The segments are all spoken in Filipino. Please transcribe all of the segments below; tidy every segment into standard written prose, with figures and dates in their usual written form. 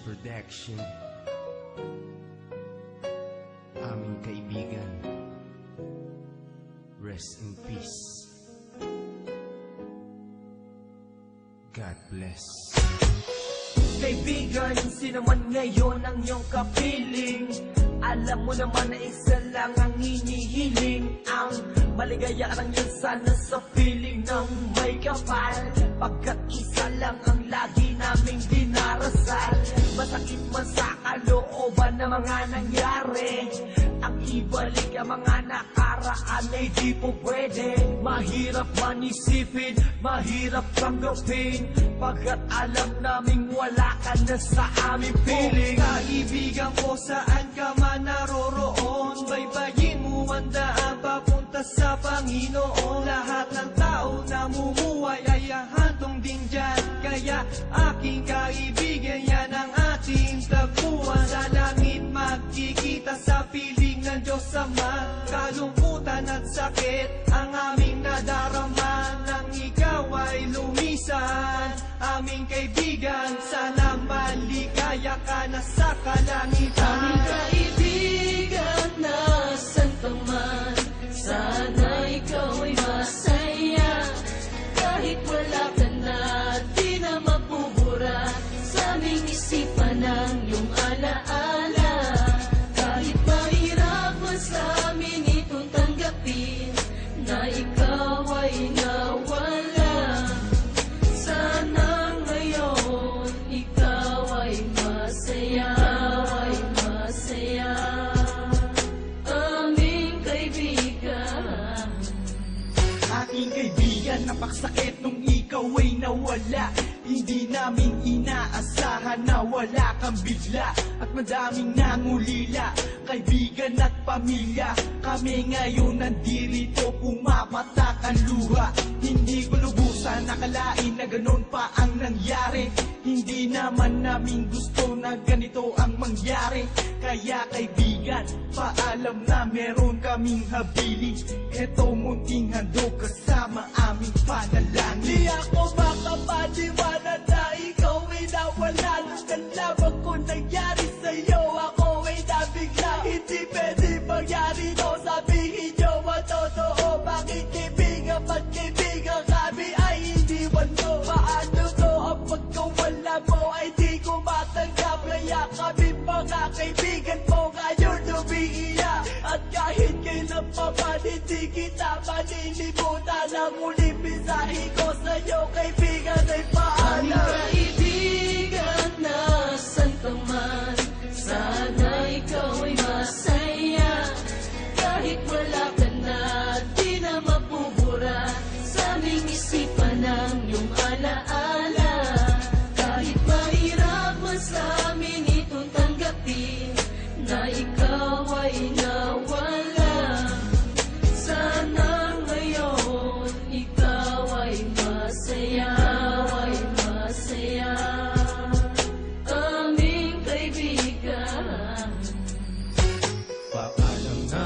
Production. Aming kaibigan, rest in peace. God bless. Kaibigan, sino man ngayon ang iyong kapiling? Alam mo naman na isa lang ang hinihiling. Ang maligaya ka lang yan sana sa feeling ng may kapal, pagkat isa lang ang lagi naming dinarasal. Masakit man sa kalooban na mga nangyari, ang ibalik ang mga nakaraan ay di po pwede. Mahirap man isipin, mahirap tanggapin, pagkat alam naming wala ka na sa aming piling. Kaibigan ko, saan ka man naroroon, baybayin mo ang daan papunta sa Panginoon. Lahat ng tao na mumuhay ay hahantong din dyan, kaya aking kaibigan, yan ang ating tagpuan. Sa langit magkikita sa piling ng Diyos Ama, kalungkutan at sakit ang aming nadarama. Nang ikaw ay lumisan, aming kaibigan, sana maligaya ka na sa kalangitan. Aming kaibigan, nasan ka man, sana ikaw ay masaya. Kahit wala ka na, di na mapubura sa aming isipan ang iyong alaala. Kahit mahirap man sa amin itong tanggapin, na ikaw ay nawala. Sana ngayon ikaw ay masaya, ay masaya, aming kaibigan. Aking kaibigan, napakasakit nung ikaw ay nawala. Hindi namin inaasahan na wala kang bigla, at madaming nangulila, kaibigan at pamilya. Kami ngayon nandirito, pumapatak ang luha. Hindi ko lubusan nakalain na ganun pa ang nangyari. Hindi naman namin gusto na ganito ang mangyari. Kaya kaibigan, paalam na meron kaming habili. Eto munting handog kasama aming panalangin. Di ako makapaniwala na ikaw ay nawala. Nung nalaman ko nangyari sa'yo, ako ay nabigla. Hindi pwede mangyari to, sabihin nyo ang totoo. Bakit kaibigan, ba't kaibigan kami ay iniwan mo? Paano to ang pagkawala mo ay di ko matanggap? Kaya kami mga kaibigan mo ngayon umiiyak, at kahit kailan pa man hindi kita manilimutan. Ang uling mensahe ko sa'yo kaibigan ay Aming paalam. kaibigan, nasan ka man, sana ikaw ay masaya. Kahit wala ka na, di na mapubura sa aming isipan ang iyong alaala. Kahit mahirap man sa amin itong tanggapin, na ikaw ay nawala. Sana ngayon ikaw ay masaya, ay masaya, aming kaibigan. Paalam na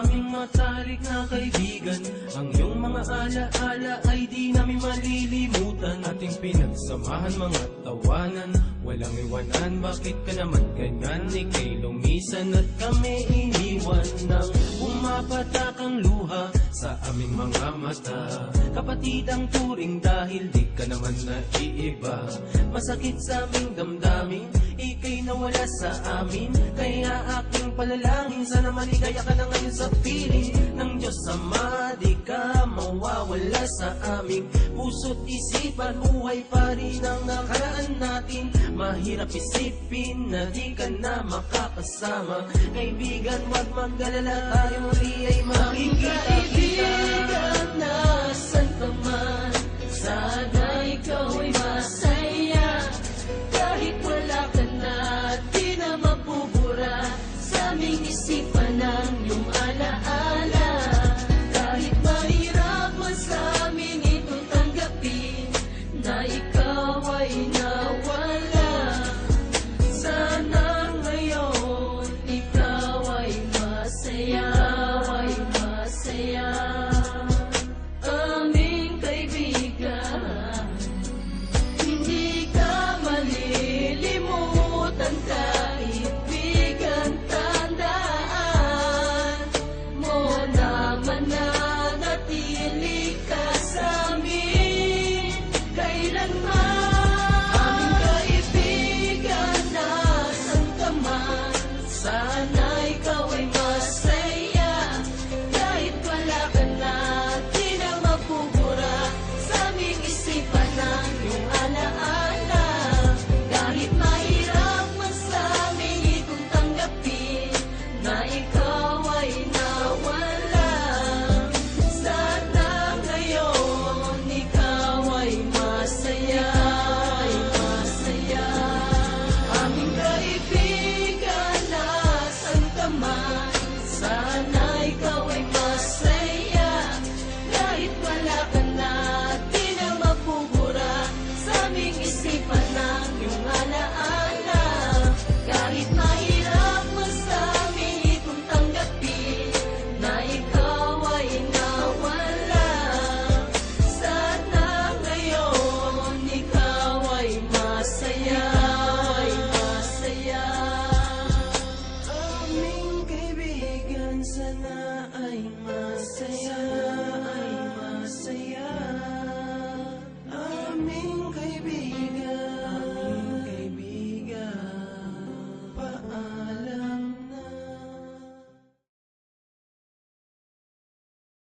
aming matalik na kaibigan, ang iyong mga alaala ay di namin malilimutan. Ating pinagsamahan mga tawanan, walang iwanan. Bakit ka naman ganyan? Ika'y lumisan at kami iniwan. Nang pumapatak ang luha sa aming mga mata, kapatid ang turing dahil di ka naman naiiba. Masakit sa aming damdamin, ika'y nawala sa amin. Kaya aking palalangin, sana maligaya ka na ngayon sa piling ng Diyos Ama. Di ka mawawala sa aming puso't isipan, buhay pa rin ang nakaraan natin. Mahirap isipin na di ka na makakasama. Kaibigan, wag mag-alala, tayo muli ay Aming makikita-kita. kaibigan, nasan ka man, sana ikaw ay masaya. Kahit wala ka na, di na mapubura sa aming isipan ang iyong alaala. Kahit mahirap man sa amin itong tanggapin, na ikaw